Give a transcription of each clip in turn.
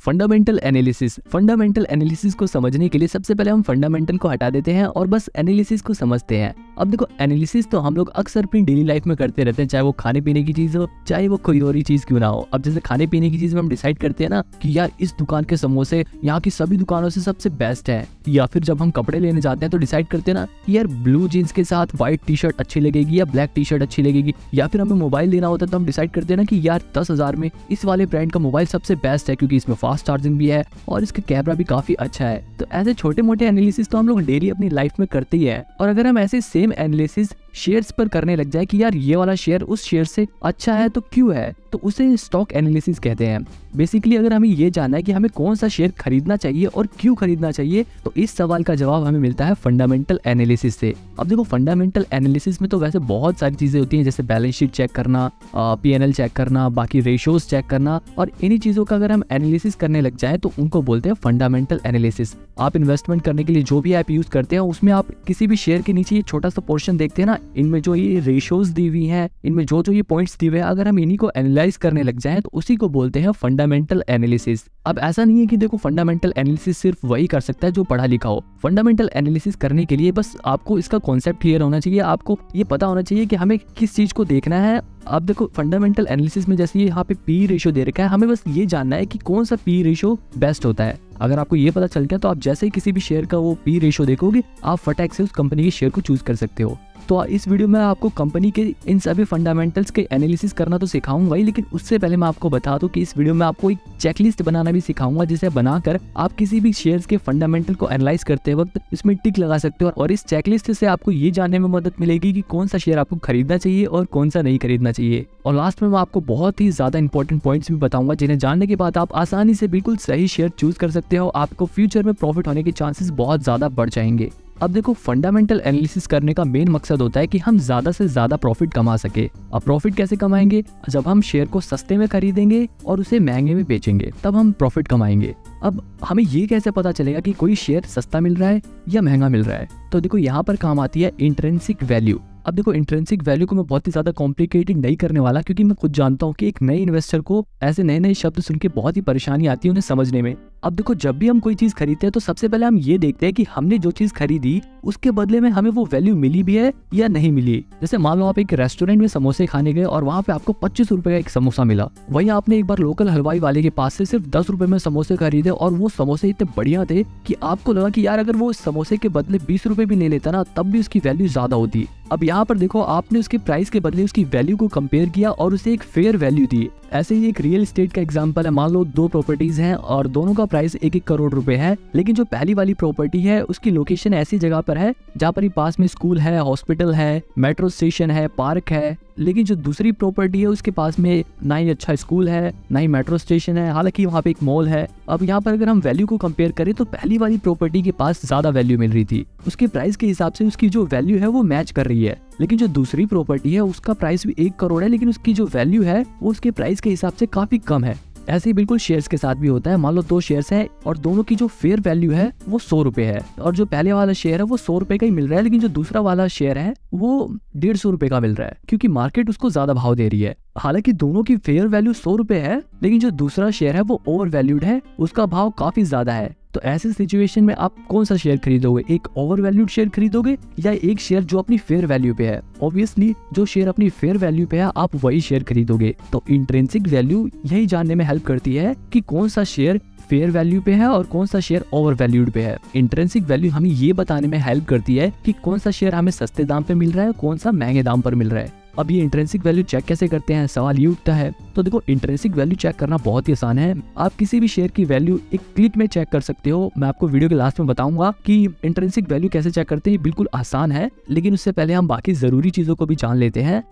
Fundamental analysis को समझने के लिए सबसे पहले हम फंडामेंटल को हटा देते हैं और बस एनालिसिस को समझते हैं। अब देखो, एनालिसिस तो हम लोग अक्सर अपनी डेली लाइफ में करते रहते हैं, चाहे वो खाने पीने की चीज हो, चाहे वो कोई और ही चीज क्यों ना हो। अब जैसे खाने पीने की चीज में हम डिसाइड करते हैं ना कि यार इस दुकान के समोसे यहाँ की सभी दुकानों से सबसे बेस्ट है, या फिर जब हम कपड़े लेने जाते हैं तो डिसाइड करते हैं ना कि यार ब्लू जीन्स के साथ व्हाइट टी शर्ट अच्छी लगेगी या ब्लैक टी शर्ट अच्छी लगेगी। या फिर हमें मोबाइल लेना होता है तो हम डिसाइड करते हैं ना कि यार 10,000 में इस वाले ब्रांड का मोबाइल सबसे बेस्ट है, क्योंकि इसमें फास्ट चार्जिंग भी है और इसका कैमरा भी काफी अच्छा है। तो ऐसे छोटे मोटे एनालिसिस तो हम लोग डेली अपनी लाइफ में करते ही है। और अगर हम ऐसे सेम एनालिसिस शेयर्स पर करने लग जाए कि यार ये वाला शेयर उस शेयर से अच्छा है तो क्यों है, तो उसे स्टॉक एनालिसिस कहते हैं। बेसिकली अगर हमें ये जानना है कि हमें कौन सा शेयर खरीदना चाहिए और क्यों खरीदना चाहिए, तो इस सवाल का जवाब हमें मिलता है फंडामेंटल एनालिसिस से। अब देखो, फंडामेंटल एनालिसिस में तो वैसे बहुत सारी चीजें होती हैं, जैसे बैलेंस शीट चेक करना, P&L चेक करना, बाकी रेशियोज चेक करना, और इन्हीं चीजों का अगर हम एनालिसिस करने लग जाए तो उनको बोलते हैं फंडामेंटल एनालिसिस। आप इन्वेस्टमेंट करने के लिए जो भी ऐप यूज करते हैं उसमें आप किसी भी शेयर के नीचे ये छोटा सा पोर्शन देखते हैं ना, इनमें जो ये रेशियोज दी हुई हैं, इनमें जो ये पॉइंट्स दिए हुए हैं, अगर हम इन्हीं को एनालाइज करने लग जाएं तो उसी को बोलते हैं फंडामेंटल एनालिसिस। अब ऐसा नहीं है कि देखो फंडामेंटल एनालिसिस सिर्फ वही कर सकता है जो पढ़ा लिखा हो। फंडामेंटल एनालिसिस करने के लिए बस आपको इसका कॉन्सेप्ट क्लियर होना चाहिए, आपको ये पता होना चाहिए कि हमें किस चीज को देखना है। अब देखो, फंडामेंटल एनालिसिस में जैसे यहाँ पे पी रेशियो दे रखा है, हमें बस ये जानना है कि कौन सा पी रेशियो बेस्ट होता है। अगर आपको ये पता चल गया तो आप जैसे ही किसी भी शेयर का वो पी रेशियो देखोगे, आप फटाक से उस कंपनी के शेयर को चूज कर सकते हो। तो इस वीडियो में आपको कंपनी के इन सभी फंडामेंटल्स के एनालिसिस करना तो सिखाऊंगा ही, लेकिन उससे पहले मैं आपको बता दूं कि इस वीडियो में आपको एक चेकलिस्ट बनाना भी सिखाऊंगा, जिसे बनाकर आप किसी भी शेयर्स के फंडामेंटल को एनालाइज करते वक्त इसमें टिक लगा सकते हो। और इस चेकलिस्ट से आपको ये जानने में मदद मिलेगी कि कौन सा शेयर आपको खरीदना चाहिए और कौन सा नहीं खरीदना चाहिए। और लास्ट में मैं आपको बहुत ही ज्यादा इंपॉर्टेंट पॉइंट्स भी बताऊंगा, जिन्हें जानने के बाद आप आसानी से बिल्कुल सही शेयर चूज कर सकते हो। आपको फ्यूचर में प्रॉफिट होने के चांसेस बहुत ज्यादा बढ़ जाएंगे। अब देखो, फंडामेंटल एनालिसिस करने का मेन मकसद होता है कि हम ज्यादा से ज्यादा प्रॉफिट कमा सके। अब प्रॉफिट कैसे कमाएंगे? जब हम शेयर को सस्ते में खरीदेंगे और उसे महंगे में बेचेंगे, तब हम प्रॉफिट कमाएंगे। अब हमें ये कैसे पता चलेगा कि कोई शेयर सस्ता मिल रहा है या महंगा मिल रहा है? तो देखो, यहाँ पर काम आती है इंट्रिंसिक वैल्यू। अब देखो, इंट्रिंसिक वैल्यू को मैं बहुत ही ज्यादा कॉम्प्लिकेटेड नहीं करने वाला, क्योंकि मैं खुद जानता हूँ कि एक नए इन्वेस्टर को ऐसे नए नए शब्द सुन के बहुत ही परेशानी आती है उन्हें समझने में। अब देखो, जब भी हम कोई चीज खरीदते हैं तो सबसे पहले हम ये देखते हैं कि हमने जो चीज खरीदी उसके बदले में हमें वो वैल्यू मिली भी है या नहीं मिली। जैसे मान लो आप एक रेस्टोरेंट में समोसे खाने गए और वहाँ पे आपको 25 रुपए का एक समोसा मिला, वहीं आपने एक बार लोकल हलवाई वाले के पास से सिर्फ 10 रुपए में समोसे खरीदे और वो समोसे इतने बढ़िया थे कि आपको लगा कि यार अगर वो समोसे के बदले 20 रुपए भी ले लेता ना, तब भी उसकी वैल्यू ज्यादा होती। अब यहाँ पर देखो, आपने उसके प्राइस के बदले उसकी वैल्यू को कंपेयर किया और उसे एक फेयर वैल्यू दी। ऐसे ही एक रियल एस्टेट का एग्जांपल है। मान लो 2 प्रॉपर्टीज हैं और दोनों का प्राइस 1-1 करोड़ रुपए है, लेकिन जो पहली वाली प्रॉपर्टी है उसकी लोकेशन ऐसी जगह पर है जहाँ पर ही पास में स्कूल है, हॉस्पिटल है, मेट्रो स्टेशन है, पार्क है। लेकिन जो दूसरी प्रॉपर्टी है उसके पास में ना ही अच्छा स्कूल है, ना ही मेट्रो स्टेशन है, हालांकि वहाँ पे एक मॉल है। अब यहाँ पर अगर हम वैल्यू को कंपेयर करें तो पहली वाली प्रॉपर्टी के पास ज्यादा वैल्यू मिल रही थी, उसके प्राइस के हिसाब से उसकी जो वैल्यू है वो मैच कर रही है। लेकिन जो दूसरी प्रॉपर्टी है उसका प्राइस भी 1 करोड़ है, लेकिन उसकी जो वैल्यू है वो उसके प्राइस के हिसाब से काफी कम है। ऐसे ही बिल्कुल शेयर्स के साथ भी होता है। मान लो 2 शेयर्स हैं और दोनों की जो फेयर वैल्यू है वो 100 रुपए है, और जो पहले वाला शेयर है वो 100 रुपए का ही मिल रहा है, लेकिन जो दूसरा वाला शेयर है वो 150 रुपए का मिल रहा है, क्योंकि मार्केट उसको ज्यादा भाव दे रही है। हालांकि दोनों की फेयर वैल्यू 100 रुपए है, लेकिन जो दूसरा शेयर है वो ओवर वैल्यूड है, उसका भाव काफी ज्यादा है। तो ऐसे सिचुएशन में आप कौन सा शेयर खरीदोगे? एक ओवर वैल्यूड शेयर खरीदोगे या एक शेयर जो अपनी फेयर वैल्यू पे है? ऑब्वियसली जो शेयर अपनी फेयर वैल्यू पे है आप वही शेयर खरीदोगे। तो इंट्रिंसिक वैल्यू यही जानने में हेल्प करती है कि कौन सा शेयर फेयर वैल्यू पे है और कौन सा शेयर ओवर वैल्यूड पे है। इंट्रिंसिक वैल्यू हमें ये बताने में हेल्प करती है कि कौन सा शेयर हमें सस्ते दाम पे मिल रहा है, कौन सा महंगे दाम पर मिल रहा है। अब ये इंट्रिंसिक वैल्यू चेक कैसे करते हैं, सवाल ये उठता है। तो देखो, इंट्रिंसिक वैल्यू चेक करना बहुत ही आसान है। आप किसी भी शेयर की वैल्यू एक क्लिक में चेक कर सकते हो। मैं आपको वीडियो के लास्ट में बताऊंगा कि इंट्रिंसिक वैल्यू कैसे चेक करते हैं, बिल्कुल आसान है। लेकिन उससे पहले हम बाकी जरूरी चीजों को भी जान लेते हैं।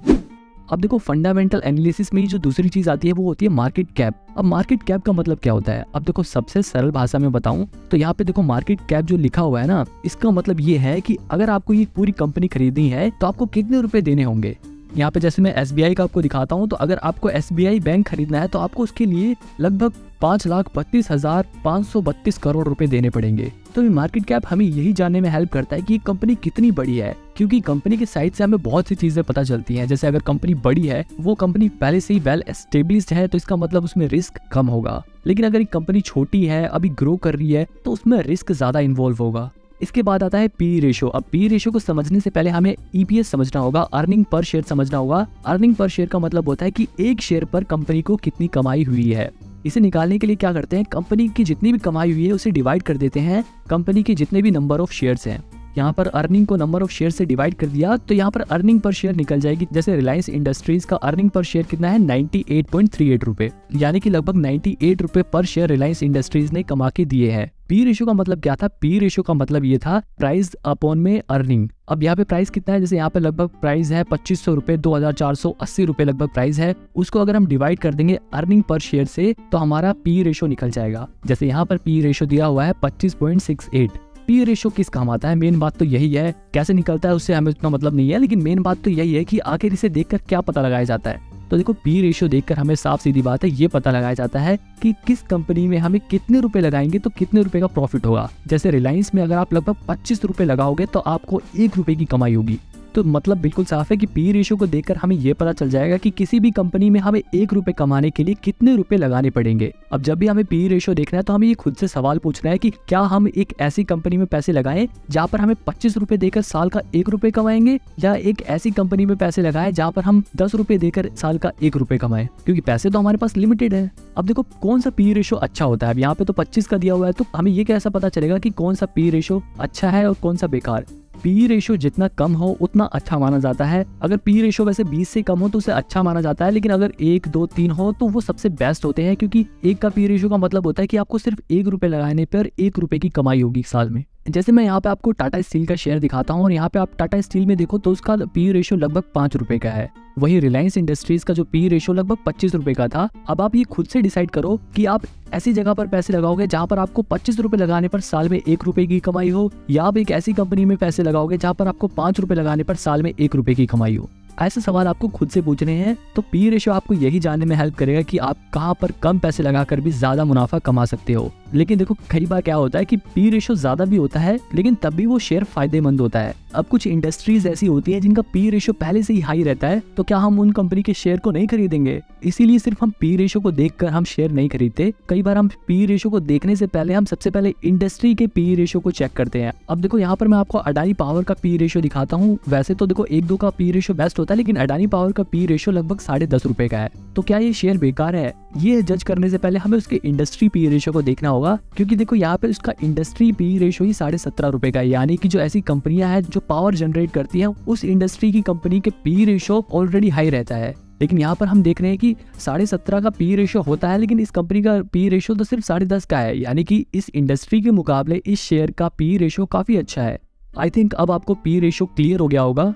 अब देखो, फंडामेंटल एनालिसिस में जो दूसरी चीज आती है वो होती है मार्केट कैप। अब मार्केट कैप का मतलब क्या होता है? अब देखो, सबसे सरल भाषा में बताऊं तो यहाँ पे देखो, मार्केट कैप जो लिखा हुआ है ना, इसका मतलब ये है कि अगर आपको ये पूरी कंपनी खरीदनी है तो आपको कितने रुपए देने होंगे। यहाँ पे जैसे मैं SBI का आपको दिखाता हूँ, तो अगर आपको SBI बैंक खरीदना है तो आपको उसके लिए लगभग 5,32,532 करोड़ रुपए देने पड़ेंगे। तो ये मार्केट कैप हमें यही जानने में हेल्प करता है कि कंपनी कितनी बड़ी है, क्योंकि कंपनी के साइज से हमें बहुत सी चीजें पता चलती हैं। जैसे अगर कंपनी बड़ी है, वो कंपनी पहले से ही वेल एस्टेब्लिश्ड है, तो इसका मतलब उसमें रिस्क कम होगा। लेकिन अगर एक कंपनी छोटी है, अभी ग्रो कर रही है, तो उसमें रिस्क ज्यादा इन्वॉल्व होगा। इसके बाद आता है पी रेशो। अब पी रेशो को समझने से पहले हमें ईपीएस समझना होगा, अर्निंग पर शेयर समझना होगा। अर्निंग पर शेयर का मतलब होता है कि एक शेयर पर कंपनी को कितनी कमाई हुई है। इसे निकालने के लिए क्या करते हैं, कंपनी की जितनी भी कमाई हुई है उसे डिवाइड कर देते हैं कंपनी के जितने भी नंबर ऑफ शेयर्स हैं। यहाँ पर अर्निंग को नंबर ऑफ शेयर से डिवाइड कर दिया तो यहाँ पर अर्निंग पर शेयर निकल जाएगी। जैसे रिलायंस इंडस्ट्रीज का अर्निंग पर शेयर कितना है, 98.38 रुपए, यानी कि लगभग 98 रुपए पर शेयर रिलायंस इंडस्ट्रीज ने कमा के दिए हैं। पी रेशो का मतलब क्या था, पी रेशो का मतलब ये था प्राइस अपॉन में अर्निंग। अब यहाँ पे प्राइस कितना है, जैसे यहाँ पे लगभग प्राइस है 2500 रुपए, 2480 रुपए लगभग प्राइस है। उसको अगर हम डिवाइड कर देंगे अर्निंग पर शेयर से तो हमारा पी रेशो निकल जाएगा। जैसे यहाँ पर पी रेशो दिया हुआ है 25.68। पी रेशो किस काम आता है, मेन बात तो यही है। कैसे निकलता है उससे हमें उतना मतलब नहीं है, लेकिन मेन बात तो यही है कि आखिर इसे देखकर क्या पता लगाया जाता है। तो देखो पी रेशो देखकर हमें साफ सीधी बात है ये पता लगाया जाता है कि किस कंपनी में हमें कितने रुपए लगाएंगे तो कितने रुपए का प्रॉफिट होगा। जैसे रिलायंस में अगर आप लगभग 25 रुपए लगाओगे तो आपको 1 रुपए की कमाई होगी। तो मतलब बिल्कुल साफ है कि पी रेशो को देखकर हमें यह पता चल जाएगा कि किसी भी कंपनी में हमें 1 रुपए कमाने के लिए कितने रुपए लगाने पड़ेंगे। अब जब भी हमें पी रेशो देखना है तो हमें ये खुद से सवाल पूछना है कि क्या हम एक ऐसी कंपनी में पैसे लगाएं जहां पर हमें 25 रुपए देकर साल का 1 रुपए कमाएंगे, या एक ऐसी कंपनी में पैसे लगाएं जहां पर हम 10 रुपए देकर साल का 1 रुपए कमाएं, क्योंकि पैसे तो हमारे पास लिमिटेड है। अब देखो कौन सा पी रेशो अच्छा होता है। अब यहाँ पे तो 25 का दिया हुआ है, तो हमें ये कैसा पता चलेगा कि कौन सा पी रेशो अच्छा है और कौन सा बेकार। पी रेशो जितना कम हो उतना अच्छा माना जाता है। अगर पी रेशो वैसे 20 से कम हो तो उसे अच्छा माना जाता है, लेकिन अगर 1, 2, 3 हो तो वो सबसे बेस्ट होते हैं, क्योंकि 1 का पी रेशो का मतलब होता है कि आपको सिर्फ 1 रुपए लगाने पर 1 रुपए की कमाई होगी साल में। जैसे मैं यहाँ पे आपको टाटा स्टील का शेयर दिखाता हूँ और यहाँ पे आप टाटा स्टील में देखो तो उसका पी रेशो लगभग 5 रुपए का है। वही रिलायंस इंडस्ट्रीज का जो पी रेशो लगभग 25 रुपए का था। अब आप ये खुद से डिसाइड करो कि आप ऐसी जगह पर पैसे लगाओगे जहां पर आपको 25 रुपए लगाने पर साल में 1 रुपए की कमाई हो, या आप एक ऐसी कंपनी में पैसे लगाओगे जहां पर आपको 5 रुपए लगाने पर साल में 1 रुपए की कमाई हो। ऐसे सवाल आपको खुद से पूछने हैं। तो पी रेशो आपको यही जानने में हेल्प करेगा कि आप कहां पर कम पैसे लगाकर भी ज्यादा मुनाफा कमा सकते हो। लेकिन देखो कई बार क्या होता है कि पी रेशो ज्यादा भी होता है लेकिन तब भी वो शेयर फायदेमंद होता है। अब कुछ इंडस्ट्रीज ऐसी होती है जिनका पी रेशो पहले से ही हाई रहता है, तो क्या हम उन कंपनी के शेयर को नहीं खरीदेंगे? इसीलिए सिर्फ हम पी रेशो को देखकर हम शेयर नहीं खरीदते। कई बार हम पी रेशो को देखने से पहले हम सबसे पहले इंडस्ट्री के पी रेशो को चेक करते हैं। अब देखो यहाँ पर मैं आपको अडानी पावर का पी रेशो दिखाता हूँ। वैसे तो देखो 1-2 का पी रेशो बेस्ट होता है, लेकिन अडानी पावर का पी रेशो लगभग 10.5 रुपए का है। तो क्या ये शेयर बेकार है? ये जज करने से पहले हमें उसके इंडस्ट्री पी रेशो को देखना होगा, क्योंकि देखो यहाँ पे उसका इंडस्ट्री पी रेशो ही 17.5 रुपए का है। यानी कि जो ऐसी कंपनियां हैं जो पावर जनरेट करती हैं उस इंडस्ट्री की कंपनी के पी रेशो ऑलरेडी हाई रहता है। लेकिन यहाँ पर हम देख रहे हैं कि 17.5 का पी रेशो होता है, लेकिन इस कंपनी का पी रेशो तो सिर्फ 10.5 का है। यानी कि इस इंडस्ट्री के मुकाबले इस शेयर का पी रेशो काफी अच्छा है। आई थिंक अब आपको पी रेशो क्लियर हो गया होगा।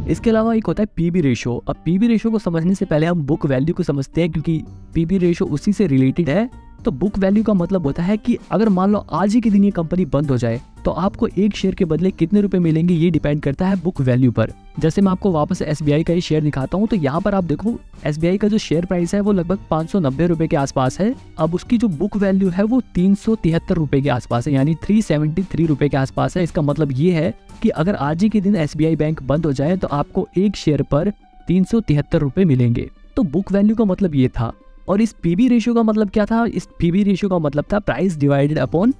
इसके अलावा एक होता है पीबी रेशो। अब पीबी रेशो को समझने से पहले हम बुक वैल्यू को समझते हैं, क्योंकि पीबी रेशो उसी से रिलेटेड है। तो बुक वैल्यू का मतलब होता है कि अगर मान लो आज ही के दिन ये कंपनी बंद हो जाए तो आपको एक शेयर के बदले कितने रुपए मिलेंगे, ये डिपेंड करता है बुक वैल्यू पर। जैसे मैं आपको वापस एसबीआई का ही शेयर दिखाता हूँ, तो यहाँ पर आप देखो एसबीआई का जो शेयर प्राइस है वो लगभग 590 रुपए के आसपास है। अब उसकी जो बुक वैल्यू है वो 373 रुपए के आसपास है, यानी 373 रुपए के आसपास है। इसका मतलब ये है कि अगर आज ही के दिन एसबीआई बैंक बंद हो जाए तो आपको एक शेयर पर 373 रुपए मिलेंगे। तो बुक वैल्यू का मतलब ये था। और इस पीबी रेशियो का मतलब क्या था? इस पीबी रेशियो का मतलब था price divided upon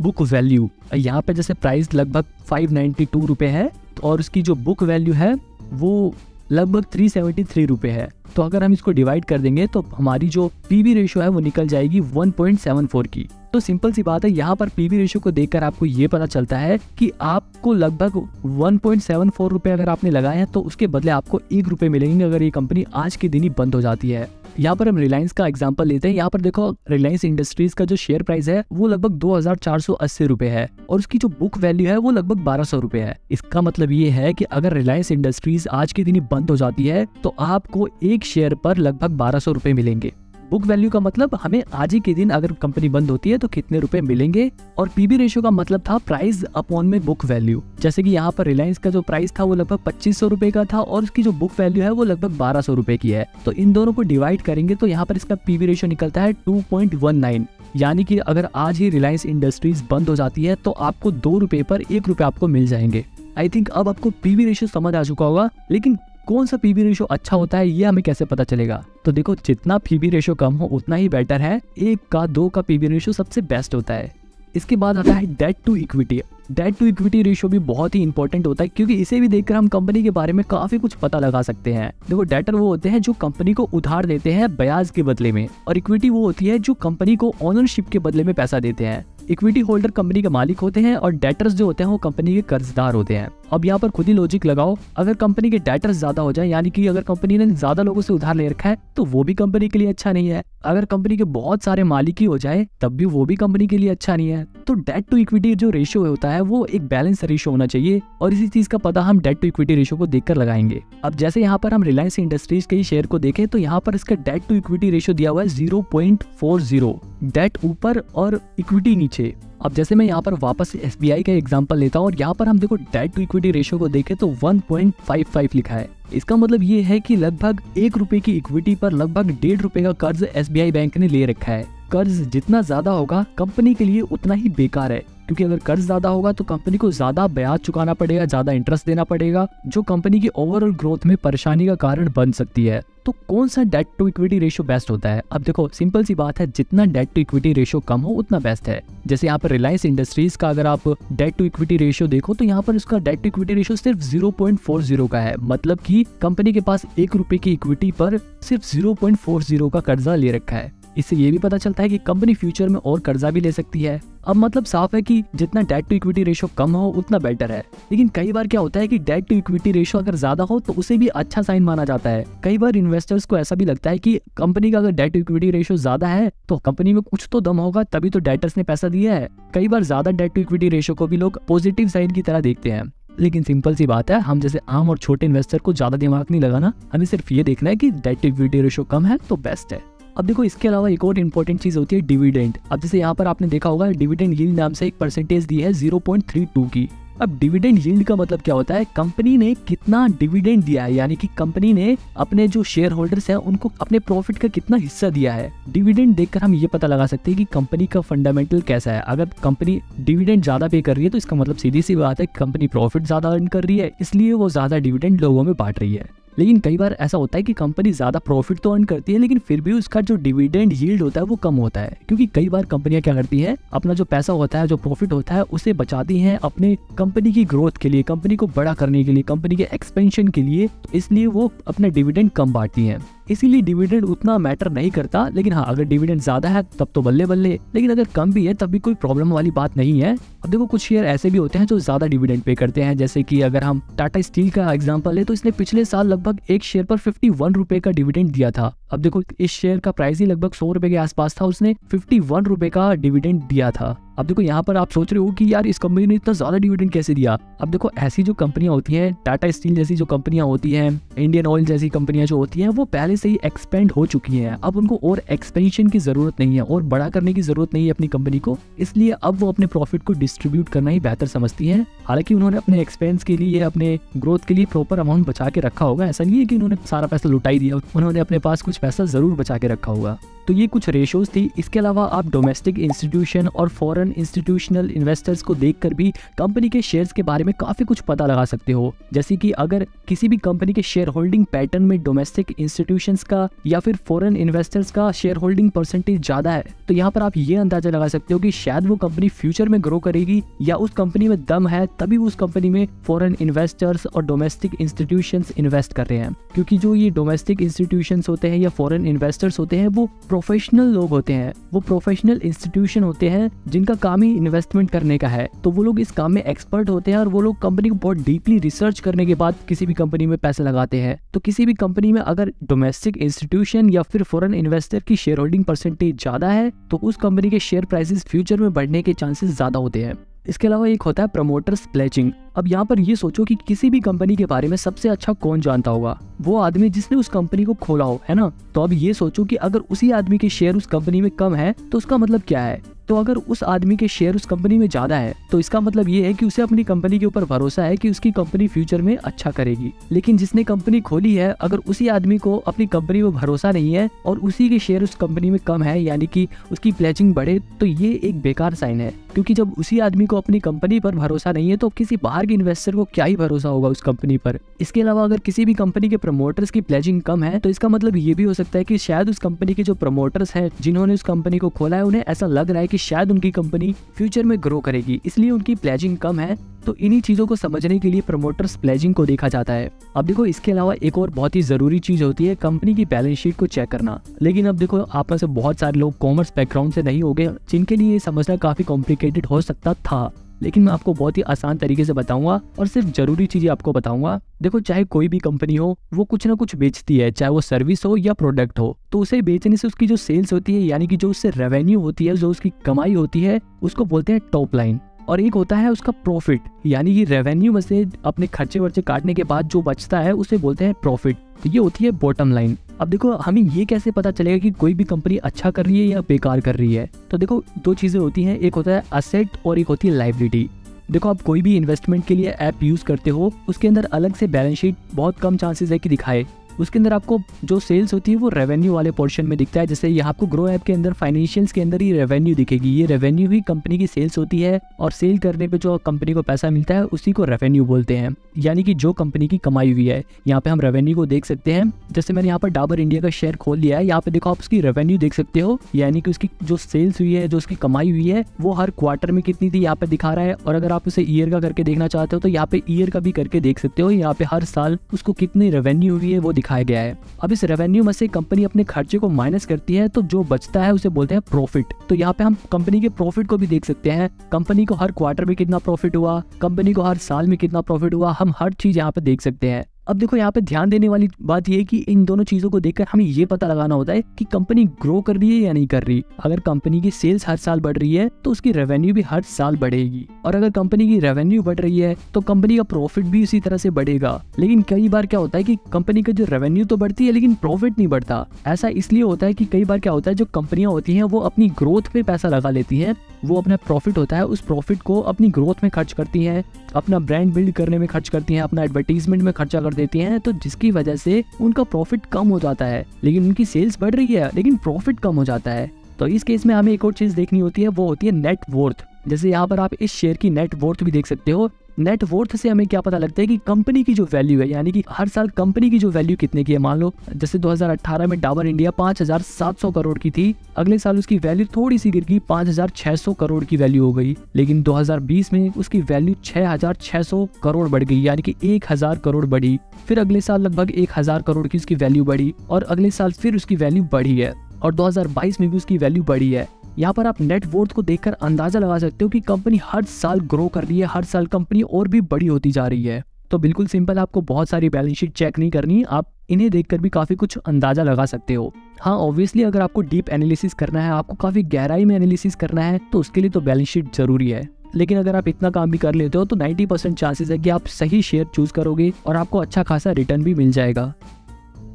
book value. यहाँ पे जैसे प्राइस लगभग 592 रुपए है और उसकी जो बुक वैल्यू है वो लगभग 373 रुपए है। तो अगर हम इसको डिवाइड कर देंगे तो हमारी जो पीबी रेशियो है वो निकल जाएगी 1.74 की। तो सिंपल सी बात है, यहाँ पर पीबी रेशियो को देखकर आपको ये पता चलता है कि आपको लगभग 1.74 रुपए अगर आपने लगाए हैं तो उसके बदले आपको 1 रुपए मिलेंगे अगर ये कंपनी आज के दिन ही बंद हो जाती है। यहाँ पर हम रिलायंस का एग्जांपल लेते हैं। यहाँ पर देखो रिलायंस इंडस्ट्रीज का जो शेयर प्राइस है वो लगभग 2480 रुपए है और उसकी जो बुक वैल्यू है वो लगभग 1200 रुपए है। इसका मतलब ये है कि अगर रिलायंस इंडस्ट्रीज आज के दिन ही बंद हो जाती है तो आपको एक शेयर पर लगभग 1200 रुपए मिलेंगे। बुक वैल्यू का मतलब हमें आज ही के दिन अगर कंपनी बंद होती है तो कितने रुपए मिलेंगे। और पीबी रेशियो का मतलब था प्राइस अपॉन में बुक वैल्यू। जैसे कि यहाँ पर रिलायंस का जो प्राइस था वो लगभग 2500 रुपए का था और उसकी जो बुक वैल्यू है वो लगभग 1200 रुपए की है। तो इन दोनों को डिवाइड करेंगे तो यहाँ पर इसका पीबी रेशियो निकलता है 2.19। यानी कि अगर आज ही रिलायंस इंडस्ट्रीज बंद हो जाती है तो आपको 2 रुपए पर 1 रुपए आपको मिल जाएंगे। आई थिंक अब आपको पीबी रेशियो समझ आ चुका होगा। लेकिन कौन सा पीवी रेशो अच्छा होता है ये हमें कैसे पता चलेगा? तो देखो, जितना पीवी रेशो कम हो उतना ही बेटर है। 1 का 2 का पीवी रेशो सबसे बेस्ट होता है। इसके बाद आता है debt to equity. Debt to equity ratio भी बहुत ही इंपॉर्टेंट होता है, क्योंकि इसे भी देखकर हम कंपनी के बारे में काफी कुछ पता लगा सकते हैं। देखो, डेटर वो होते हैं जो कंपनी को उधार देते हैं ब्याज के बदले में, और इक्विटी वो होती है जो कंपनी को ओनरशिप के बदले में पैसा देते हैं। इक्विटी होल्डर कंपनी के मालिक होते हैं और डेटर्स जो होते हैं वो कंपनी के कर्जदार होते हैं। अब यहाँ पर खुद ही लॉजिक लगाओ, अगर कंपनी के डेटर्स ज्यादा हो जाए, यानी कि अगर कंपनी ने ज्यादा लोगों से उधार ले रखा है, तो वो भी कंपनी के लिए अच्छा नहीं है। अगर कंपनी के बहुत सारे मालिक ही हो जाए तब भी वो भी कंपनी के लिए अच्छा नहीं है। तो डेट टू इक्विटी जो रेशियो होता है वो एक बैलेंस रेशियो होना चाहिए, और इसी चीज का पता हम डेट टू इक्विटी रेशियो को देखकर लगाएंगे। अब जैसे यहाँ पर हम रिलायंस इंडस्ट्रीज के शेयर को देखें तो यहाँ पर इसका डेट टू इक्विटी रेशियो दिया हुआ है 0.40, डेट ऊपर और इक्विटी नीचे। अब जैसे मैं यहाँ पर वापस SBI का एग्जांपल लेता हूँ, और यहाँ पर हम देखो डेट टू इक्विटी रेशियो को देखें तो 1.55 लिखा है। इसका मतलब ये है कि लगभग 1 रुपए की इक्विटी पर लगभग 1.5 रुपए का कर्ज SBI बैंक ने ले रखा है। कर्ज जितना ज्यादा होगा कंपनी के लिए उतना ही बेकार है, क्योंकि अगर कर्ज ज्यादा होगा तो कंपनी को ज्यादा ब्याज चुकाना पड़ेगा, ज्यादा इंटरेस्ट देना पड़ेगा, जो कंपनी की ओवरऑल ग्रोथ में परेशानी का कारण बन सकती है। तो कौन सा debt to equity ratio best होता है? अब देखो, सिंपल सी बात है, जितना डेट टू इक्विटी रेशियो कम हो उतना बेस्ट है। जैसे यहाँ पर रिलायंस इंडस्ट्रीज का अगर आप डेट टू इक्विटी रेशियो देखो तो यहाँ पर उसका डेट टू इक्विटी रेशियो सिर्फ 0.40 का है, मतलब कि कंपनी के पास 1 रुपए की इक्विटी पर सिर्फ 0.40 का कर्जा ले रखा है। इससे ये भी पता चलता है कि कंपनी फ्यूचर में और कर्जा भी ले सकती है। अब मतलब साफ है कि जितना डेट टू इक्विटी रेशियो कम हो उतना बेटर है। लेकिन कई बार क्या होता है कि डेट टू इक्विटी रेशियो अगर ज्यादा हो तो उसे भी अच्छा साइन माना जाता है। कई बार इन्वेस्टर्स को ऐसा भी लगता है कि कंपनी का अगर डेट टू इक्विटी रेशियो ज्यादा है तो कंपनी में कुछ तो दम होगा, तभी तो डेटर्स ने पैसा दिया है। कई बार ज्यादा डेट टू इक्विटी रेशियो को भी लोग पॉजिटिव साइन की तरह देखते हैं। लेकिन सिंपल सी बात है, हम जैसे आम और छोटे इन्वेस्टर को ज्यादा दिमाग नहीं लगाना, हमें सिर्फ ये देखना है कि डेट टू इक्विटी रेशियो कम है तो बेस्ट है। अब देखो, इसके अलावा एक और इम्पोर्टेंट चीज होती है डिविडेंड। अब जैसे यहाँ पर आपने देखा होगा डिविडेंड यील्ड नाम से एक परसेंटेज दी है 0.32 की। अब डिविडेंड यील्ड का मतलब क्या होता है? कंपनी ने कितना डिविडेंड दिया है, यानी कि कंपनी ने अपने जो शेयर होल्डर्स हैं उनको अपने प्रॉफिट का कितना हिस्सा दिया है। डिविडेंड देखकर हम ये पता लगा सकते हैं कि कंपनी का फंडामेंटल कैसा है। अगर कंपनी डिविडेंड ज्यादा पे कर रही है तो इसका मतलब सीधी सी बात है कंपनी प्रॉफिट ज्यादा अर्न कर रही है, इसलिए वो ज्यादा डिविडेंड लोगों में बांट रही है। लेकिन कई बार ऐसा होता है कि कंपनी ज्यादा प्रॉफिट तो अर्न करती है, लेकिन फिर भी उसका जो डिविडेंड यील्ड होता है वो कम होता है, क्योंकि कई बार कंपनियां क्या करती है, अपना जो पैसा होता है, जो प्रॉफिट होता है, उसे बचाती हैं अपने कंपनी की ग्रोथ के लिए, कंपनी को बड़ा करने के लिए, कंपनी के एक्सपेंशन के लिए। इसलिए वो अपना डिविडेंड कम बांटती हैं। इसीलिए डिविडेंड उतना मैटर नहीं करता। लेकिन हाँ, अगर डिविडेंड ज्यादा है तब तो बल्ले बल्ले, लेकिन अगर कम भी है तब भी कोई प्रॉब्लम वाली बात नहीं है। अब देखो, कुछ शेयर ऐसे भी होते हैं जो ज्यादा डिविडेंड पे करते हैं। जैसे कि अगर हम टाटा स्टील का एग्जांपल ले तो इसने पिछले साल लगभग एक शेयर पर 51 रुपए का डिविडेंड दिया था। अब देखो, इस शेयर का प्राइस ही लगभग 100 रुपए के आसपास था, उसने 51 रुपए का डिविडेंड दिया था। अब देखो, यहाँ पर आप सोच रहे हो कि यार इस कंपनी ने इतना ज्यादा डिविडेंड कैसे दिया। अब देखो, ऐसी जो कंपनियां होती हैं, टाटा स्टील जैसी जो कंपनियां होती हैं, इंडियन ऑयल जैसी कंपनियां जो होती हैं, वो पहले से ही एक्सपेंड हो चुकी हैं। अब उनको और एक्सपेंशन की जरूरत नहीं है और बड़ा करने की जरूरत नहीं है अपनी कंपनी को, इसलिए अब वो अपने प्रॉफिट को डिस्ट्रीब्यूट करना ही बेहतर समझती हैं। हालांकि उन्होंने अपने एक्सपेंस के लिए, अपने ग्रोथ के लिए प्रॉपर अमाउंट बचा के रखा होगा। ऐसा नहीं है कि उन्होंने सारा पैसा लुटाई दिया, उन्होंने अपने पास कुछ पैसा जरूर बचा के रखा होगा। तो ये कुछ रेशोज थी। इसके अलावा आप डोमेस्टिक इंस्टीट्यूशन और फॉरेन इंस्टीट्यूशनल इन्वेस्टर्स को देखकर भी कंपनी के शेयर्स के बारे में काफी कुछ पता लगा सकते हो। जैसे कि अगर किसी भी कंपनी के शेयर होल्डिंग पैटर्न में डोमेस्टिक इंस्टीट्यूशंस का या फिर फॉरेन इन्वेस्टर्स का शेयर होल्डिंग परसेंटेज ज्यादा है, तो यहाँ पर आप ये अंदाजा लगा सकते हो कि शायद वो कंपनी फ्यूचर में ग्रो करेगी, या उस कंपनी में दम है तभी उस कंपनी में फॉरेन इन्वेस्टर्स और डोमेस्टिक इंस्टीट्यूशंस इन्वेस्ट कर रहे हैं। क्योंकि जो ये डोमेस्टिक इंस्टीट्यूशंस होते हैं या फॉरेन इन्वेस्टर्स होते हैं, वो प्रोफेशनल लोग होते हैं, वो प्रोफेशनल इंस्टीट्यूशन होते हैं जिनका काम ही इन्वेस्टमेंट करने का है। तो वो लोग इस काम में एक्सपर्ट होते हैं और वो लोग कंपनी को बहुत डीपली रिसर्च करने के बाद किसी भी कंपनी में पैसे लगाते हैं। तो किसी भी कंपनी में अगर डोमेस्टिक इंस्टीट्यूशन या फिर फॉरेन इन्वेस्टर की शेयर होल्डिंग परसेंटेज ज्यादा है तो उस कंपनी के शेयर प्राइसेस फ्यूचर में बढ़ने के चांसेस ज्यादा होते हैं। इसके अलावा एक होता है प्रमोटर्स प्लेजिंग। अब यहाँ पर ये सोचो कि किसी भी कंपनी के बारे में सबसे अच्छा कौन जानता होगा? वो आदमी जिसने उस कंपनी को खोला हो, है ना। तो अब ये सोचो कि अगर उसी आदमी के शेयर उस कंपनी में कम है तो उसका मतलब क्या है? तो अगर उस आदमी के शेयर उस कंपनी में ज्यादा है तो इसका मतलब ये है कि उसे अपनी कंपनी के ऊपर भरोसा है कि उसकी कंपनी फ्यूचर में अच्छा करेगी। लेकिन जिसने कंपनी खोली है, अगर उसी आदमी को अपनी कंपनी में भरोसा नहीं है और उसी के शेयर उस कंपनी में कम है, यानी कि उसकी प्लेजिंग बढ़े, तो ये एक बेकार साइन है। क्योंकि जब उसी आदमी को अपनी कंपनी पर भरोसा नहीं है तो किसी बाहर के इन्वेस्टर को क्या ही भरोसा होगा उस कंपनी पर। इसके अलावा अगर किसी भी कंपनी के प्रमोटर्स की प्लेजिंग कम है तो इसका मतलब ये भी हो सकता है कि शायद उस कंपनी के जो प्रमोटर्स हैं, जिन्होंने उस कंपनी को खोला है, उन्हें ऐसा लग रहा है कि शायद उनकी कंपनी फ्यूचर में ग्रो करेगी, इसलिए उनकी प्लेजिंग कम है। तो इन्हीं चीजों को समझने के लिए प्रमोटर्स प्लेजिंग को देखा जाता है। अब देखो, इसके अलावा एक और बहुत ही जरूरी चीज होती है कंपनी की बैलेंस शीट को चेक करना। लेकिन अब देखो, आप में से बहुत सारे लोग कॉमर्स बैकग्राउंड से नहीं होंगे, जिनके लिए ये समझना काफी कॉम्प्लिकेटेड हो सकता था। लेकिन मैं आपको बहुत ही आसान तरीके से बताऊंगा और सिर्फ जरूरी चीजें आपको बताऊंगा। देखो, चाहे कोई भी कंपनी हो, वो कुछ ना कुछ बेचती है, चाहे वो सर्विस हो या प्रोडक्ट हो। तो उसे बेचने से उसकी जो सेल्स होती है, यानी कि जो उससे रेवेन्यू होती है, जो उसकी कमाई होती है, उसको बोलते हैं टॉप लाइन। और एक होता है उसका प्रॉफिट, यानी कि रेवेन्यू में से अपने खर्चे वर्चे काटने के बाद जो बचता है उसे बोलते हैं प्रॉफिट। तो ये होती है बॉटम लाइन। अब देखो, हमें ये कैसे पता चलेगा कि कोई भी कंपनी अच्छा कर रही है या बेकार कर रही है? तो देखो, दो चीजें होती हैं, एक होता है असेट और एक होती है लायबिलिटी। देखो, आप कोई भी इन्वेस्टमेंट के लिए ऐप यूज करते हो, उसके अंदर अलग से बैलेंस शीट बहुत कम चांसेस है कि दिखाए। उसके अंदर आपको जो सेल्स होती है वो रेवेन्यू वाले पोर्शन में दिखता है। जैसे यहाँ आपको ग्रो ऐप के अंदर फाइनेंशियल्स के अंदर ही रेवेन्यू दिखेगी। ये रेवेन्यू ही कंपनी की सेल्स होती है और सेल करने पे जो कंपनी को पैसा मिलता है उसी को रेवेन्यू बोलते हैं, यानी कि जो कंपनी की कमाई हुई है। यहाँ पे हम रेवेन्यू को देख सकते हैं। जैसे मैंने यहाँ पर डाबर इंडिया का शेयर खोल लिया है, यहाँ पे देखो आप उसकी रेवेन्यू देख सकते हो, यानी कि उसकी जो सेल्स हुई है, जो उसकी कमाई हुई है, वो हर क्वार्टर में कितनी थी यहाँ पे दिखा रहा है। और अगर आप उसे ईयर का करके देखना चाहते हो तो यहाँ पे ईयर का भी करके देख सकते हो। यहाँ पे हर साल उसको कितनी रेवेन्यू हुई है वो दिखाया गया है। अब इस रेवेन्यू में से कंपनी अपने खर्चे को माइनस करती है, तो जो बचता है उसे बोलते हैं प्रॉफिट। तो यहाँ पे हम कंपनी के प्रॉफिट को भी देख सकते हैं। कंपनी को हर क्वार्टर में कितना प्रॉफिट हुआ, कंपनी को हर साल में कितना प्रॉफिट हुआ, हम हर चीज यहाँ पे देख सकते हैं। अब देखो, यहाँ पे ध्यान देने वाली बात ये है कि इन दोनों चीजों को देखकर हमें ये पता लगाना होता है कि कंपनी ग्रो कर रही है या नहीं कर रही। अगर कंपनी की सेल्स हर साल बढ़ रही है तो उसकी रेवेन्यू भी हर साल बढ़ेगी, और अगर कंपनी की रेवेन्यू बढ़ रही है तो कंपनी का प्रॉफिट भी उसी तरह से बढ़ेगा। लेकिन कई बार क्या होता है कि कंपनी का जो रेवेन्यू तो बढ़ती है लेकिन प्रॉफिट नहीं बढ़ता। ऐसा इसलिए होता है कि कई बार क्या होता है, जो कंपनियां होती हैं वो अपनी ग्रोथ पे पैसा लगा लेती हैं। वो अपना प्रॉफिट होता है, उस प्रॉफिट को अपनी ग्रोथ में खर्च करती हैं, अपना ब्रांड बिल्ड करने में खर्च करती हैं, अपना एडवर्टीजमेंट में खर्चा कर देती हैं। तो जिसकी वजह से उनका प्रॉफिट कम हो जाता है, लेकिन उनकी सेल्स बढ़ रही है लेकिन प्रॉफिट कम हो जाता है। तो इस केस में हमें एक और चीज देखनी होती है, वो होती है नेट वर्थ। जैसे यहाँ पर आप इस शेयर की नेट वर्थ भी देख सकते हो। नेट वर्थ से हमें क्या पता लगता है कि कंपनी की जो वैल्यू है, यानी कि हर साल कंपनी की जो वैल्यू कितने की है। मान लो जैसे 2018 में डाबर इंडिया 5,700 करोड़ की थी, अगले साल उसकी वैल्यू थोड़ी सी गिर गई, 5,600 करोड़ की वैल्यू हो गई। लेकिन 2020 में उसकी वैल्यू 6,600 करोड़ बढ़ गई, यानी कि 1,000 करोड़ बढ़ी। फिर अगले साल लगभग 1,000 करोड़ की उसकी वैल्यू बढ़ी, और अगले साल फिर उसकी वैल्यू बढ़ी है, और 2022 में भी उसकी वैल्यू बढ़ी है। यहाँ पर आप नेट वर्थ को देखकर अंदाजा लगा सकते हो कि कंपनी हर साल ग्रो कर रही है, हर साल कंपनी और भी बड़ी होती जा रही है। तो बिल्कुल सिंपल, आपको बहुत सारी बैलेंस शीट चेक नहीं करनी, आप इन्हें देखकर भी काफी कुछ अंदाजा लगा सकते हो। हाँ, ऑब्वियसली अगर आपको डीप एनालिसिस करना है, आपको काफी गहराई में एनालिसिस करना है, तो उसके लिए तो बैलेंस शीट जरूरी है। लेकिन अगर आप इतना काम भी कर लेते हो तो 90% चांसेस है कि आप सही शेयर चूज करोगे और आपको अच्छा खासा रिटर्न भी मिल जाएगा।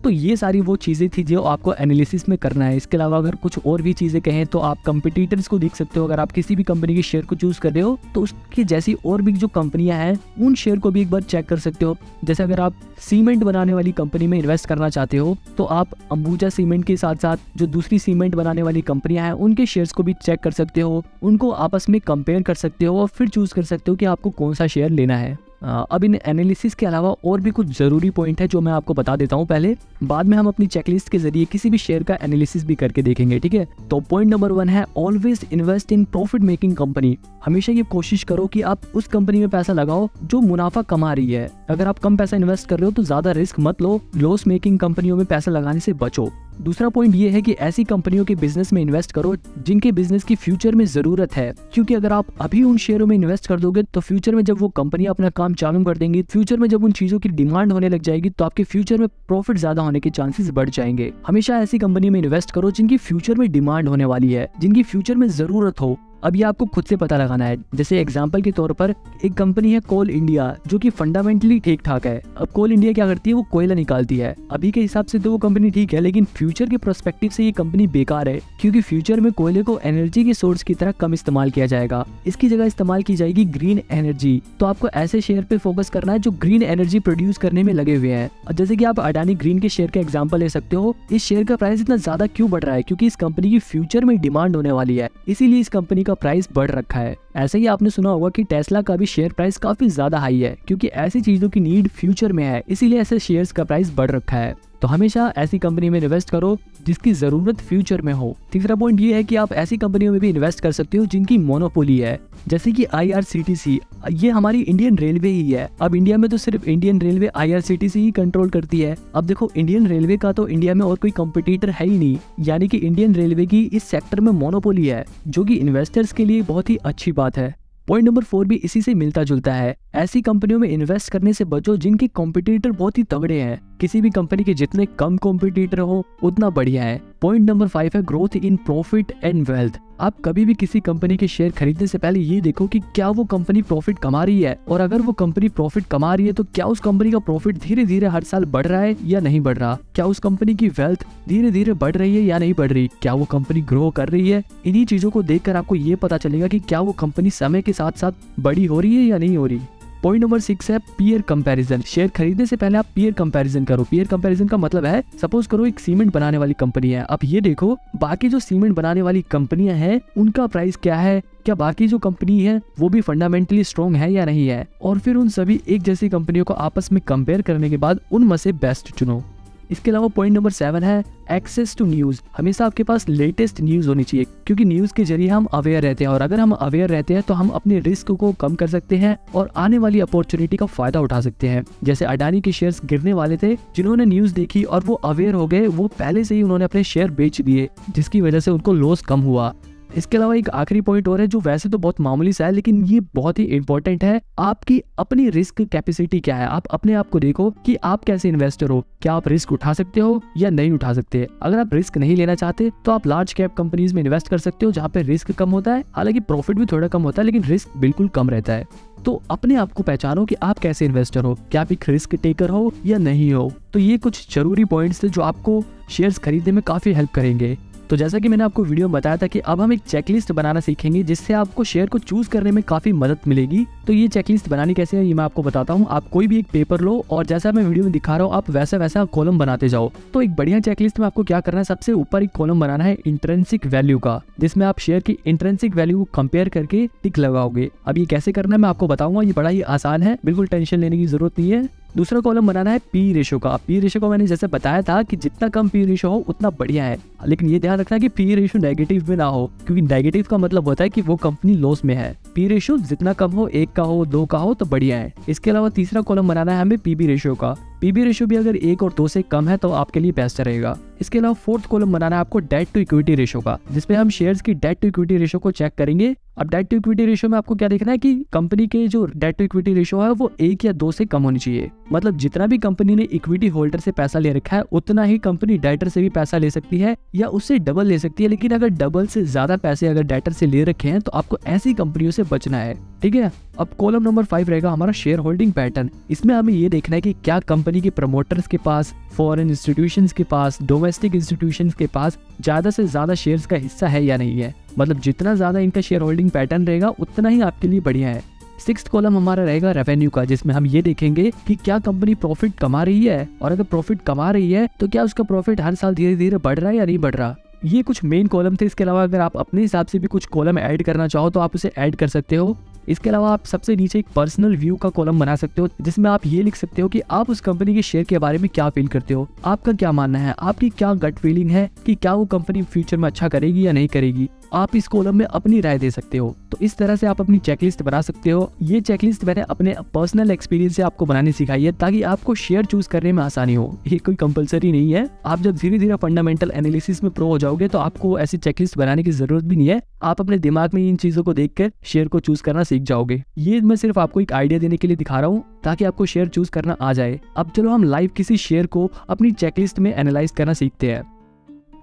तो ये सारी वो चीज़ें थी जो आपको एनालिसिस में करना है। इसके अलावा अगर कुछ और भी चीज़ें कहें तो आप कंपटीटर्स को देख सकते हो। अगर आप किसी भी कंपनी के शेयर को चूज कर रहे हो तो उसकी जैसी और भी जो कंपनियां हैं उन शेयर को भी एक बार चेक कर सकते हो। जैसे अगर आप सीमेंट बनाने वाली कंपनी में इन्वेस्ट करना चाहते हो तो आप अंबुजा सीमेंट के साथ साथ जो दूसरी सीमेंट बनाने वाली कंपनियां हैं उनके शेयर्स को भी चेक कर सकते हो, उनको आपस में कंपेयर कर सकते हो और फिर चूज कर सकते हो कि आपको कौन सा शेयर लेना है। अब इन एनालिसिस के अलावा और भी कुछ ज़रूरी पॉइंट है जो मैं आपको बता देता हूँ पहले, बाद में हम अपनी चेकलिस्ट के जरिए किसी भी शेयर का एनालिसिस भी करके देखेंगे, ठीक है। तो पॉइंट नंबर 1 है always invest in profit making company. हमेशा ये कोशिश करो कि आप उस कंपनी में पैसा लगाओ जो मुनाफा कमा रही है। अगर आप कम पैसा इन्वेस्ट कर रहे हो तो ज़्यादा रिस्क मत लो, लॉस मेकिंग कंपनियों में पैसा लगाने से बचो। दूसरा पॉइंट ये है कि ऐसी कंपनियों के बिजनेस में इन्वेस्ट करो जिनके बिजनेस की फ्यूचर में जरूरत है, क्योंकि अगर आप अभी उन शेयरों में इन्वेस्ट कर दोगे तो फ्यूचर में जब वो कंपनी अपना काम चालू कर देंगी, फ्यूचर में जब उन चीजों की डिमांड होने लग जाएगी तो आपके फ्यूचर में प्रॉफिट ज्यादा होने के चांसेस बढ़ जाएंगे। हमेशा ऐसी कंपनी में इन्वेस्ट करो जिनकी फ्यूचर में डिमांड होने वाली है, जिनकी फ्यूचर में जरूरत हो। अब ये आपको खुद से पता लगाना है। जैसे एग्जांपल के तौर पर एक कंपनी है कोल इंडिया, जो कि फंडामेंटली ठीक ठाक है। अब कोल इंडिया क्या करती है, वो कोयला निकालती है। अभी के हिसाब से तो वो कंपनी ठीक है, लेकिन फ्यूचर के प्रोस्पेक्टिव से ये कंपनी बेकार है, क्योंकि फ्यूचर में कोयले को एनर्जी के सोर्स की तरह कम इस्तेमाल किया जाएगा। इसकी जगह इस्तेमाल की जाएगी ग्रीन एनर्जी। तो आपको ऐसे शेयर पे फोकस करना है जो ग्रीन एनर्जी प्रोड्यूस करने में लगे हुए हैं। और जैसे कि आप अडानी ग्रीन के शेयर का एग्जांपल ले सकते हो। इस शेयर का प्राइस इतना ज्यादा क्यों बढ़ रहा है, क्योंकि इस कंपनी की फ्यूचर में डिमांड होने वाली है, इसीलिए इस कंपनी का प्राइस बढ़ रखा है। ऐसे ही आपने सुना होगा कि टेस्ला का भी शेयर प्राइस काफी ज्यादा हाई है, क्योंकि ऐसी चीजों की नीड फ्यूचर में है, इसीलिए ऐसे शेयर्स का प्राइस बढ़ रखा है। तो हमेशा ऐसी कंपनी में इन्वेस्ट करो जिसकी जरूरत फ्यूचर में हो। तीसरा पॉइंट ये है कि आप ऐसी कंपनियों में भी इन्वेस्ट कर सकते हो जिनकी मोनोपोली है, जैसे कि IRCTC। ये हमारी इंडियन रेलवे ही है। अब इंडिया में तो सिर्फ इंडियन रेलवे IRCTC ही कंट्रोल करती है। अब देखो, इंडियन रेलवे का तो इंडिया में और कोई कंपटीटर है ही नहीं, यानी कि इंडियन रेलवे की इस सेक्टर में मोनोपोली है, जो कि इन्वेस्टर्स के लिए बहुत ही अच्छी बात है। पॉइंट नंबर 4 भी इसी से मिलता जुलता है। ऐसी कंपनियों में इन्वेस्ट करने से बचो जिनके कॉम्पिटिटर बहुत ही तगड़े हैं। किसी भी कंपनी के जितने कम कॉम्पिटिटर हो उतना बढ़िया है। पॉइंट नंबर 5 है growth in profit and wealth. आप कभी भी किसी कंपनी के शेयर खरीदने से पहले ये देखो कि क्या वो कंपनी प्रॉफिट कमा रही है, और अगर वो कंपनी प्रॉफिट कमा रही है तो क्या उस कंपनी का प्रॉफिट धीरे धीरे हर साल बढ़ रहा है या नहीं बढ़ रहा, क्या उस कंपनी की वेल्थ धीरे धीरे बढ़ रही है या नहीं बढ़ रही, क्या वो कंपनी ग्रो कर रही है। इन्हीं चीजों को देखकर आपको ये पता चलेगा कि क्या वो कंपनी समय के साथ साथ बड़ी हो रही है या नहीं हो रही। पॉइंट नंबर 6 है पीयर कंपैरिजन। शेयर खरीदने से पहले आप पीयर कंपैरिजन करो। पीयर कंपैरिजन का मतलब है, सपोज करो एक सीमेंट बनाने वाली कंपनी है। अब ये देखो बाकी जो सीमेंट बनाने वाली कंपनियां हैं उनका प्राइस क्या है, क्या बाकी जो कंपनी है वो भी फंडामेंटली स्ट्रॉन्ग है या नहीं है, और फिर उन सभी एक जैसी कंपनियों को आपस में कंपेयर करने के बाद उनमें से बेस्ट चुनो। इसके अलावा पॉइंट नंबर 7 है एक्सेस टू न्यूज। हमेशा आपके पास लेटेस्ट न्यूज होनी चाहिए, क्योंकि न्यूज के जरिए हम अवेयर रहते हैं, और अगर हम अवेयर रहते हैं तो हम अपने रिस्क को कम कर सकते हैं और आने वाली अपॉर्चुनिटी का फायदा उठा सकते हैं। जैसे अडानी के शेयर्स गिरने वाले थे, जिन्होंने न्यूज देखी और वो अवेयर हो गए, वो पहले से ही उन्होंने अपने शेयर बेच दिए, जिसकी वजह से उनको लॉस कम हुआ। इसके अलावा एक आखिरी पॉइंट और है जो वैसे तो बहुत मामूली सा है, लेकिन ये बहुत ही इंपॉर्टेंट है। आपकी अपनी रिस्क कैपेसिटी क्या है। आप अपने आप को देखो कि आप कैसे इन्वेस्टर हो, क्या आप रिस्क उठा सकते हो या नहीं उठा सकते। अगर आप रिस्क नहीं लेना चाहते तो आप लार्ज कैप कंपनीज में इन्वेस्ट कर सकते हो, जहाँ पे रिस्क कम होता है, हालांकि प्रॉफिट भी थोड़ा कम होता है, लेकिन रिस्क बिल्कुल कम रहता है। तो अपने आप को पहचानो कि आप कैसे इन्वेस्टर हो, क्या आप एक रिस्क टेकर हो या नहीं हो। तो ये कुछ जरूरी पॉइंट्स थे जो आपको शेयर्स खरीदने में काफी हेल्प करेंगे। तो जैसा कि मैंने आपको वीडियो में बताया था कि अब हम एक चेकलिस्ट बनाना सीखेंगे, जिससे आपको शेयर को चूज करने में काफी मदद मिलेगी। तो ये चेकलिस्ट बनानी कैसे है ये मैं आपको बताता हूँ। आप कोई भी एक पेपर लो और जैसा मैं वीडियो में दिखा रहा हूँ आप वैसा वैसा कॉलम बनाते जाओ। तो एक बढ़िया चेकलिस्ट में आपको क्या करना है, सबसे ऊपर एक कॉलम बनाना है इंट्रिंसिक वैल्यू का, जिसमें आप शेयर की इंट्रिंसिक वैल्यू को कंपेयर करके टिक लगाओगे। अब ये कैसे करना है मैं आपको बताऊंगा, ये बड़ा ही आसान है, बिल्कुल टेंशन लेने की जरूरत नहीं है। दूसरा कॉलम बनाना है पी रेशो का। पी रेशो को मैंने जैसे बताया था कि जितना कम पी रेशो हो उतना बढ़िया है, लेकिन ये ध्यान रखना कि पी रेशो नेगेटिव में ना हो, क्योंकि नेगेटिव का मतलब होता है कि वो कंपनी लॉस में है। पी रेशो जितना कम हो, 1 का हो, 2 का हो तो बढ़िया है। इसके अलावा तीसरा कॉलम बनाना है हमें पीबी रेशो का। पीबी रेशो भी अगर 1 और 2 से कम है तो आपके लिए बेस्ट रहेगा। इसके अलावा फोर्थ कॉलम बनाना है आपको डेट टू इक्विटी रेशो का, जिसमें हम शेयर्स की डेट टू इक्विटी रेशो को चेक करेंगे। अब डेट टू इक्विटी रेशो में आपको क्या देखना है कि कंपनी के जो डेट टू इक्विटी रेशो है वो 1 या 2 से कम होनी चाहिए। मतलब जितना भी कंपनी ने इक्विटी होल्डर से पैसा ले रखा है उतना ही कंपनी डेटर से भी पैसा ले सकती है या उससे डबल ले सकती है, लेकिन अगर डबल से ज्यादा पैसे अगर डेटर से ले रखे हैं तो आपको ऐसी कंपनियों से बचना है, ठीक है। अब कॉलम नंबर 5 रहेगा हमारा शेयर होल्डिंग पैटर्न। इसमें हमें ये देखना है कि क्या कंपनी के प्रमोटर्स के पास, फॉरेन इंस्टीट्यूशंस के पास, डोमेस्टिक इंस्टीट्यूशंस के पास ज्यादा से ज्यादा शेयर्स का हिस्सा है या नहीं है। मतलब जितना ज्यादा इनका शेयर होल्डिंग पैटर्न रहेगा उतना ही आपके लिए बढ़िया है। 6th कॉलम हमारा रहेगा रेवेन्यू का, जिसमें हम ये देखेंगे कि क्या कंपनी प्रॉफिट कमा रही है, और अगर प्रॉफिट कमा रही है तो क्या उसका प्रॉफिट हर साल धीरे धीरे बढ़ रहा है या नहीं बढ़ रहा। ये कुछ मेन कॉलम थे। इसके अलावा अगर आप अपने हिसाब से भी कुछ कॉलम ऐड करना चाहो तो आप उसे ऐड कर सकते हो। इसके अलावा आप सबसे नीचे एक पर्सनल व्यू का कॉलम बना सकते हो, जिसमें आप ये लिख सकते हो कि आप उस कंपनी के शेयर के बारे में क्या फील करते हो, आपका क्या मानना है, आपकी क्या गट फीलिंग है कि क्या वो कंपनी फ्यूचर में अच्छा करेगी या नहीं करेगी। आप इस कॉलम में अपनी राय दे सकते हो। तो इस तरह से आप अपनी चेकलिस्ट बना सकते हो। ये चेकलिस्ट मैंने अपने पर्सनल एक्सपीरियंस से आपको बनानी सिखाई है, ताकि आपको शेयर चूज करने में आसानी हो। ये कोई कंपलसरी नहीं है। आप जब धीरे धीरे फंडामेंटल एनालिसिस में प्रो हो जाओगे तो आपको ऐसी चेकलिस्ट बनाने की जरूरत भी नहीं है। आप अपने दिमाग में इन चीजों को देखकर शेयर को चूज करना सीख जाओगे। ये मैं सिर्फ आपको एक आइडिया देने के लिए दिखा रहा हूँ, ताकि आपको शेयर चूज करना आ जाए। अब चलो हम लाइव किसी शेयर को अपनी चेकलिस्ट में एनालाइज करना सीखते हैं।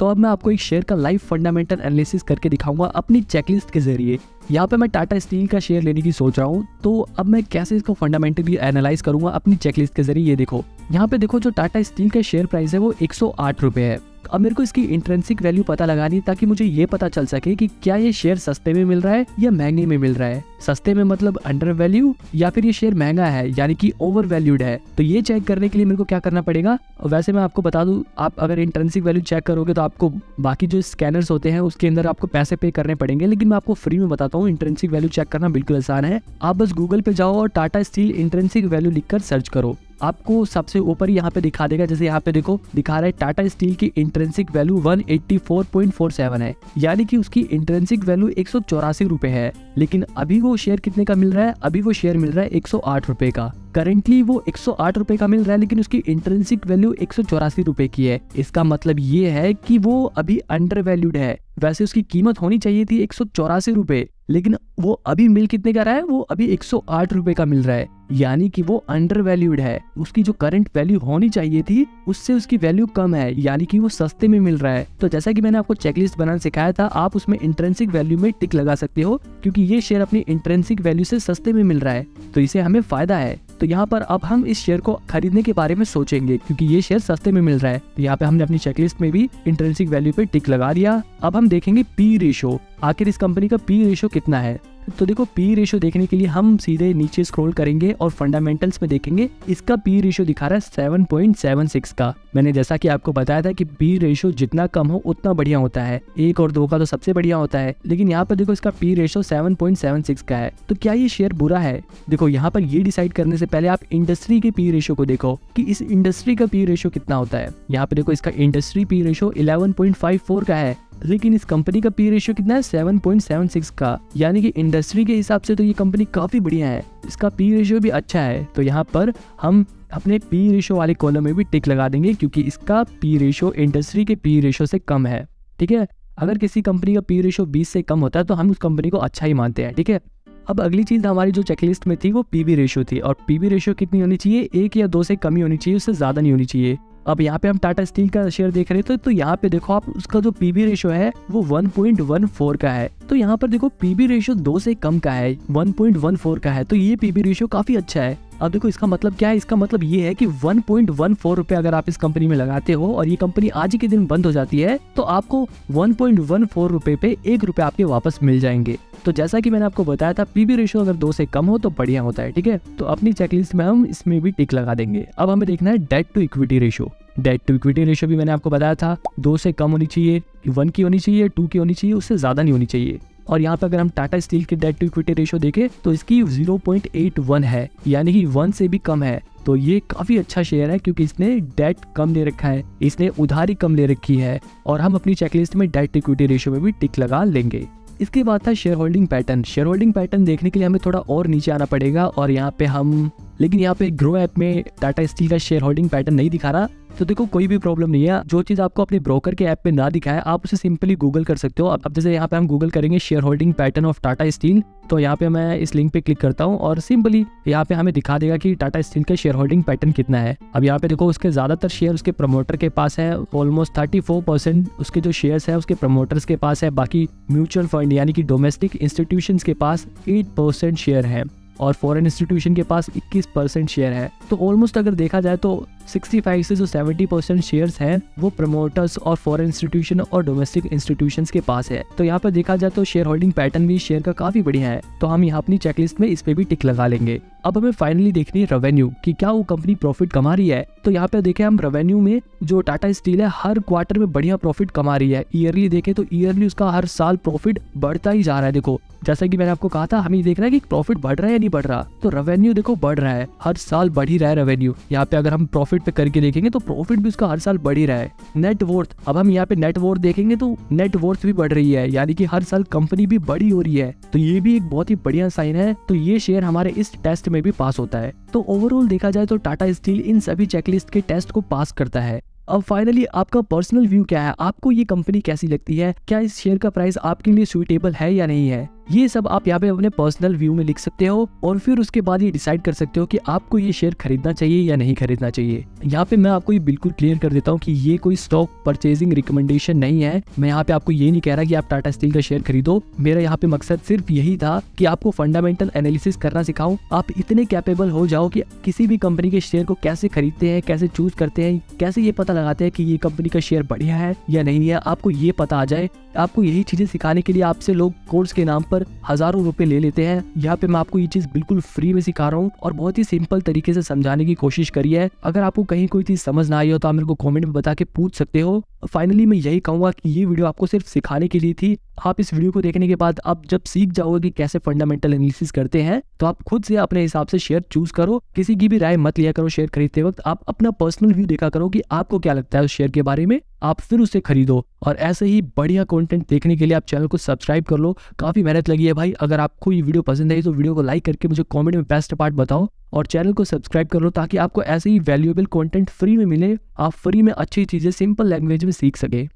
तो अब मैं आपको एक शेयर का लाइव फंडामेंटल एनालिसिस करके दिखाऊंगा अपनी चेकलिस्ट के जरिए। यहाँ पे मैं टाटा स्टील का शेयर लेने की सोच रहा हूँ, तो अब मैं कैसे इसको फंडामेंटली एनालाइज करूंगा अपनी चेकलिस्ट के जरिए। ये देखो, यहाँ पे देखो जो टाटा स्टील का शेयर प्राइस है वो 108 रुपये है। अब मेरे को इसकी इंट्रिंसिक वैल्यू पता लगानी है ताकि मुझे ये पता चल सके कि क्या ये शेयर सस्ते में मिल रहा है या महंगे में मिल रहा है। सस्ते में मतलब अंडर वैल्यू, या फिर ये शेयर महंगा है यानी कि ओवर वैल्यूड है। तो ये चेक करने के लिए मेरे को क्या करना पड़ेगा। वैसे मैं आपको बता दूं, आप अगर इंट्रिंसिक वैल्यू चेक करोगे तो आपको बाकी जो स्कैनर्स होते हैं उसके अंदर आपको पैसे पे करने पड़ेंगे, लेकिन मैं आपको फ्री में बताता हूँ। इंट्रिंसिक वैल्यू चेक करना बिल्कुल आसान है। आप बस गूगल पे जाओ और टाटा स्टील इंट्रिंसिक वैल्यू लिखकर सर्च करो, आपको सबसे ऊपर यहाँ पे दिखा देगा। जैसे यहाँ पे देखो दिखा रहा है टाटा स्टील की इंट्रिंसिक वैल्यू 184.47 है, यानी कि उसकी इंट्रिंसिक वैल्यू 184 रुपए है। लेकिन अभी वो शेयर कितने का मिल रहा है? अभी वो शेयर मिल रहा है 108 रुपए का। करेंटली वो 108 रुपए का मिल रहा है, लेकिन उसकी इंट्रिंसिक वैल्यू 184 रुपए की है। इसका मतलब ये है कि वो अभी अंडर वैल्यूड है। वैसे उसकी कीमत होनी चाहिए थी 184 रुपए, लेकिन वो अभी मिल कितने का रहा है? वो अभी 108 रुपए का मिल रहा है, यानी कि वो अंडर वैल्यूड है। उसकी जो करंट वैल्यू होनी चाहिए थी उससे उसकी वैल्यू कम है, यानी कि वो सस्ते में मिल रहा है। तो जैसा कि मैंने आपको चेकलिस्ट बनाना सिखाया था, आप उसमें इंट्रिंसिक वैल्यू में टिक लगा सकते हो, क्योंकि ये शेयर अपनी इंट्रिंसिक वैल्यू से सस्ते में मिल रहा है, तो इसे हमें फायदा है। तो यहाँ पर अब हम इस शेयर को खरीदने के बारे में सोचेंगे, क्योंकि ये शेयर सस्ते में मिल रहा है। तो यहाँ पे हमने अपनी चेकलिस्ट में भी इंट्रिंसिक वैल्यू पे टिक लगा दिया। अब हम देखेंगे पी रेशो, आखिर इस कंपनी का पी रेशो कितना है। तो देखो, पी रेशो देखने के लिए हम सीधे नीचे स्क्रॉल करेंगे और फंडामेंटल्स में देखेंगे। इसका पी रेशो दिखा रहा है 7.76 का। मैंने जैसा कि आपको बताया था कि पी रेशो जितना कम हो उतना बढ़िया होता है। 1 और 2 का तो सबसे बढ़िया होता है, लेकिन यहाँ पर देखो इसका पी रेशो 7.76 का है। तो क्या ये शेयर बुरा है? देखो, यहाँ पर ये डिसाइड करने से पहले आप इंडस्ट्री के पी रेशो को देखो कि इस इंडस्ट्री का पी रेशो कितना होता है। यहाँ पे देखो इसका इंडस्ट्री पी रेशो 11.54 का है, लेकिन इस कंपनी का पी रेशियो कितना है? 7.76 का, यानी कि इंडस्ट्री के हिसाब से तो ये कंपनी काफी बढ़िया है। इसका पी रेशियो भी अच्छा है। तो यहाँ पर हम अपने पी रेशियो वाले कॉलम में भी टिक लगा देंगे, क्योंकि इसका पी रेशियो इंडस्ट्री के पी रेशियो से कम है। ठीक है, अगर किसी कंपनी का पी रेशियो 20 से कम होता है तो हम उस कंपनी को अच्छा ही मानते हैं। ठीक है, अब अगली चीज हमारी जो चेकलिस्ट में थी वो पीवी रेशियो थी, और पीवी रेशियो कितनी होनी चाहिए? 1 या 2 से कम ही होनी चाहिए, उससे ज्यादा नहीं होनी चाहिए। अब यहाँ पे हम टाटा स्टील का शेयर देख रहे थे, तो यहाँ पे देखो आप, उसका जो पीबी रेशियो है वो 1.14 का है। तो यहाँ पर देखो पीबी रेशियो 2 से कम का है, 1.14 का है, तो ये पीबी रेशियो काफी अच्छा है। अब देखो इसका मतलब क्या है? इसका मतलब ये है कि 1.14 रुपए अगर आप इस कंपनी में लगाते हो और ये कंपनी आज ही के दिन बंद हो जाती है, तो आपको 1.14 रुपए पे 1 रुपए आपके वापस मिल जाएंगे। तो जैसा कि मैंने आपको बताया था, पीबी रेशियो अगर 2 से कम हो तो बढ़िया होता है। ठीक है, तो अपनी चेकलिस्ट में हम इसमें भी टिक लगा देंगे। अब हमें देखना है debt to equity ratio. Debt to equity ratio भी मैंने आपको बताया था, 2 से कम होनी चाहिए, 1 की होनी चाहिए, 2 की होनी चाहिए, उससे ज्यादा नहीं होनी चाहिए। और यहाँ पे अगर हम टाटा स्टील के डेट टू इक्विटी रेशियो देखें तो इसकी 0.81 है, यानी कि 1 से भी कम है। तो ये काफी अच्छा शेयर है, क्योंकि इसने डेट कम ले रखा है, इसने उधारी कम ले रखी है, और हम अपनी चेकलिस्ट में डेट टू इक्विटी रेशियो में भी टिक लगा लेंगे। इसके बाद था share holding pattern. Share holding pattern देखने के लिए हमें थोड़ा और नीचे आना पड़ेगा, और यहाँ पे हम, लेकिन यहाँ पे ग्रो ऐप में टाटा स्टील का शेयर होल्डिंग पैटर्न नहीं दिखा रहा। तो देखो कोई भी प्रॉब्लम नहीं है, जो चीज आपको अपने ब्रोकर के ऐप पे ना दिखाए आप उसे सिंपली गूगल कर सकते हो। अब जैसे यहाँ पे हम गूगल करेंगे share holding pattern of Tata steel, तो यहाँ पे मैं इस लिंक पे क्लिक करता हूँ और सिंपली यहाँ पे हमें दिखा देगा कि टाटा स्टील का शेयर होल्डिंग पैटर्न कितना है। अब यहाँ पे देखो उसके ज्यादातर शेयर उसके प्रमोटर के पास है, ऑलमोस्ट 34% उसके जो शेयर्स है उसके प्रमोटर्स के पास है। बाकी म्यूचुअल फंड यानी कि डोमेस्टिक इंस्टीट्यूशंस के पास 8% शेयर है, और फॉरेन इंस्टीट्यूशन के पास 21% शेयर है। तो ऑलमोस्ट अगर देखा जाए तो 65 से जो 70% शेयर्स हैं वो प्रमोटर्स और फॉरेन इंस्टीट्यूशन और डोमेस्टिक इंस्टीट्यूशंस के पास है। तो यहाँ पर देखा जाए तो शेयर होल्डिंग पैटर्न भी शेयर का काफी बढ़िया है, तो हम यहाँ अपनी चेकलिस्ट में इस पे भी टिक लगा लेंगे। अब हमें फाइनली देखनी है रेवेन्यू कि क्या वो कंपनी प्रॉफिट कमा रही है। तो यहाँ पे देखें हम रेवेन्यू में जो टाटा स्टील है हर क्वार्टर में बढ़िया प्रॉफिट कमा रही है। ईयरली देखें तो ईयरली उसका हर साल प्रॉफिट बढ़ता ही जा रहा है। देखो जैसा कि मैंने आपको कहा था, हमें देखना है कि प्रॉफिट बढ़ रहा है या नहीं बढ़ रहा। तो रेवेन्यू देखो बढ़ रहा है, हर साल बढ़ ही रहा है रेवेन्यू। यहाँ पे अगर हम प्रॉफिट पे करके देखेंगे तो प्रॉफिट भी उसका हर साल बढ़ ही रहा है। नेट वर्थ, अब हम यहाँ पे नेट वर्थ देखेंगे तो नेट वर्थ भी बढ़ रही है, यानी कि हर साल कंपनी भी बड़ी हो रही है। तो ये भी एक बहुत ही बढ़िया साइन है। तो ये शेयर हमारे इस टेस्ट में भी पास होता है। तो ओवरऑल देखा जाए तो टाटा स्टील इन सभी चेकलिस्ट के टेस्ट को पास करता है। अब फाइनली आपका पर्सनल व्यू क्या है? आपको ये कंपनी कैसी लगती है? क्या इस शेयर का प्राइस आपके लिए सुइटेबल है या नहीं है? ये सब आप यहाँ पे अपने पर्सनल व्यू में लिख सकते हो और फिर उसके बाद ये डिसाइड कर सकते हो कि आपको ये शेयर खरीदना चाहिए या नहीं खरीदना चाहिए। यहाँ पे मैं आपको ये बिल्कुल क्लियर कर देता हूँ कि ये कोई स्टॉक परचेजिंग रिकमेंडेशन नहीं है। मैं यहाँ पे आपको ये नहीं कह रहा कि आप टाटा स्टील का शेयर खरीदो। मेरा यहाँ पे मकसद सिर्फ यही था कि आपको फंडामेंटल एनालिसिस करना सिखाऊं। आप इतने कैपेबल हो जाओ कि किसी भी कंपनी के शेयर को कैसे खरीदते हैं, कैसे चूज करते हैं, कैसे ये पता लगाते हैं कि ये कंपनी का शेयर बढ़िया है या नहीं है, आपको ये पता आ जाए। आपको यही चीजें सिखाने के लिए आपसे लोग कोर्स के नाम पर हजारों रुपए ले लेते हैं। यहाँ पे मैं आपको ये चीज बिल्कुल फ्री में सिखा रहा हूँ और बहुत ही सिंपल तरीके से समझाने की कोशिश करी है। अगर आपको कहीं कोई चीज समझ ना आई हो तो आप मेरे को कमेंट में बता के पूछ सकते हो। फाइनली मैं यही कहूंगा कि ये वीडियो आपको सिर्फ सिखाने के लिए थी। आप इस वीडियो को देखने के बाद आप जब सीख जाओगे कि कैसे फंडामेंटल एनालिसिस करते हैं तो आप खुद से अपने हिसाब से शेयर चूज करो। किसी की भी राय मत लिया करो शेयर खरीदते वक्त। आप अपना पर्सनल व्यू देखा करो कि आपको क्या लगता है उस शेयर के बारे में, आप फिर उसे खरीदो। और ऐसे ही बढ़िया कंटेंट देखने के लिए आप चैनल को सब्सक्राइब कर लो। काफी मेहनत लगी है भाई। अगर आपको ये वीडियो पसंद आई तो वीडियो को लाइक करके मुझे कमेंट में बेस्ट पार्ट बताओ और चैनल को सब्सक्राइब कर लो ताकि आपको ऐसे ही वैल्यूएबल कंटेंट फ्री में मिले। आप फ्री में अच्छी चीजें सिंपल लैंग्वेज में सीख सके।